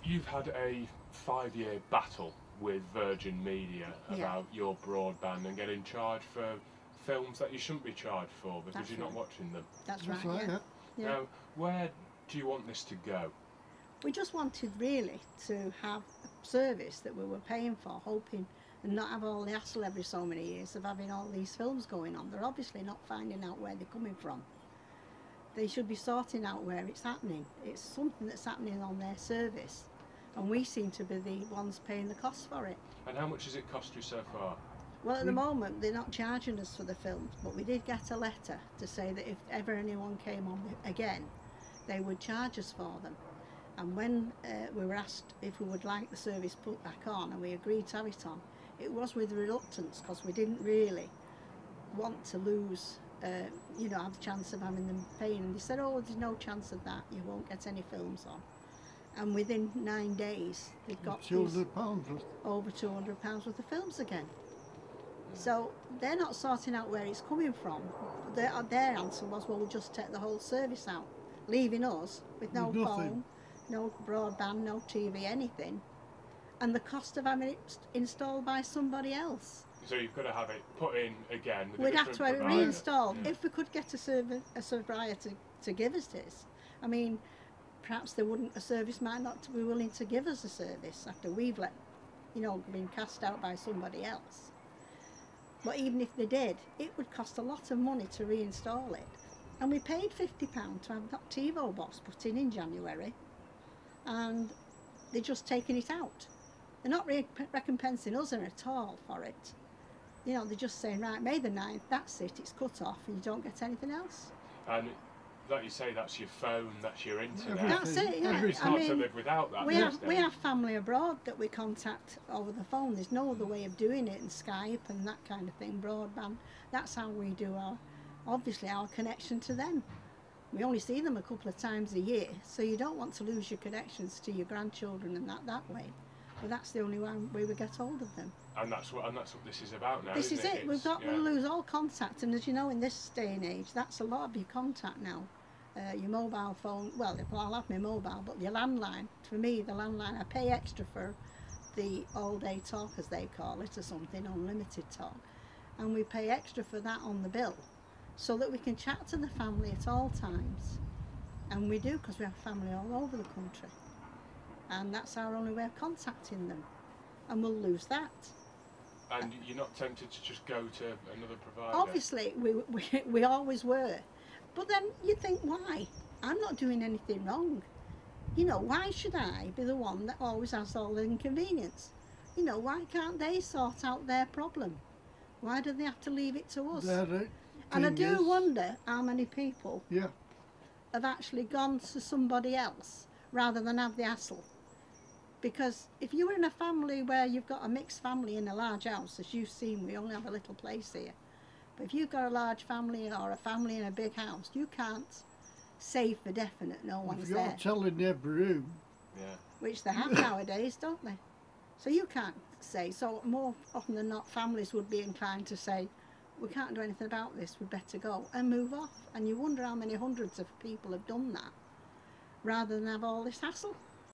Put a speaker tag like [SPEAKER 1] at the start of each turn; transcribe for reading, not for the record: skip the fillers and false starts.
[SPEAKER 1] you've had a 5-year battle with Virgin Media about your broadband and getting charged for films that you shouldn't be charged for because you're not watching them.
[SPEAKER 2] That's right, yeah.
[SPEAKER 1] Now, where do you want this to go?
[SPEAKER 2] We just wanted really to have a service that we were paying for, hoping, and not have all the hassle every so many years of having all these films going on. They're obviously not finding out where they're coming from. They should be sorting out where it's happening. It's something that's happening on their service, and we seem to be the ones paying the cost for it.
[SPEAKER 1] And how much has it cost you so far?
[SPEAKER 2] Well, at the moment they're not charging us for the films, but we did get a letter to say that if ever anyone came on again, they would charge us for them. And when we were asked if we would like the service put back on, and we agreed to have it on, it was with reluctance, because we didn't really want to lose, you know, have the chance of having them paying. And they said, oh, there's no chance of that, you won't get any films on. And within 9 days, they've got
[SPEAKER 3] £200
[SPEAKER 2] over £200 worth of films again. So they're not sorting out where it's coming from. Their answer was, well, we'll just take the whole service out, leaving us with no phone, no broadband, no TV, anything, and the cost of having it installed by somebody else.
[SPEAKER 1] So you've got to have it put in again.
[SPEAKER 2] We'd have to have it reinstalled. If we could get a supplier to give us this. I mean, perhaps a service might not be willing to give us a service after we've been cast out by somebody else. But even if they did, it would cost a lot of money to reinstall it. And we paid £50 to have that TiVo box put in January, and they're just taking it out. They're not recompensing us at all for it. You know, they're just saying, right, May the 9th, that's it, it's cut off, and you don't get anything else.
[SPEAKER 1] And like you say, that's your phone, that's your internet.
[SPEAKER 2] That's it, yeah.
[SPEAKER 1] It's hard to live without that.
[SPEAKER 2] We have family abroad that we contact over the phone. There's no other way of doing it, and Skype and that kind of thing, broadband. That's how we do obviously our connection to them. We only see them a couple of times a year, so you don't want to lose your connections to your grandchildren and that way. But that's the only way we get hold of them.
[SPEAKER 1] And that's what this is about now.
[SPEAKER 2] This is it. We've got to lose all contact, and as you know, in this day and age, that's a lot of your contact now. Your mobile phone. Well, I'll have my mobile, but your landline. For me, the landline, I pay extra for the all-day talk, as they call it, or something, unlimited talk, and we pay extra for that on the bill, so that we can chat to the family at all times. And we do, because we have family all over the country, and that's our only way of contacting them, and we'll lose that.
[SPEAKER 1] And you're not tempted to just go to another provider?
[SPEAKER 2] Obviously, we always were. But then you think, why? I'm not doing anything wrong. You know, why should I be the one that always has all the inconvenience? You know, why can't they sort out their problem? Why do they have to leave it to us? And I do wonder how many people have actually gone to somebody else rather than have the hassle. Because if you were in a family where you've got a mixed family in a large house, as you've seen, we only have a little place here. But if you've got a large family or a family in a big house, you can't say for definite no one's there.
[SPEAKER 3] You've got a in every room.
[SPEAKER 2] Which they have nowadays, don't they? So you can't say. So more often than not, families would be inclined to say, we can't do anything about this, we'd better go, and move off. And you wonder how many hundreds of people have done that, rather than have all this hassle.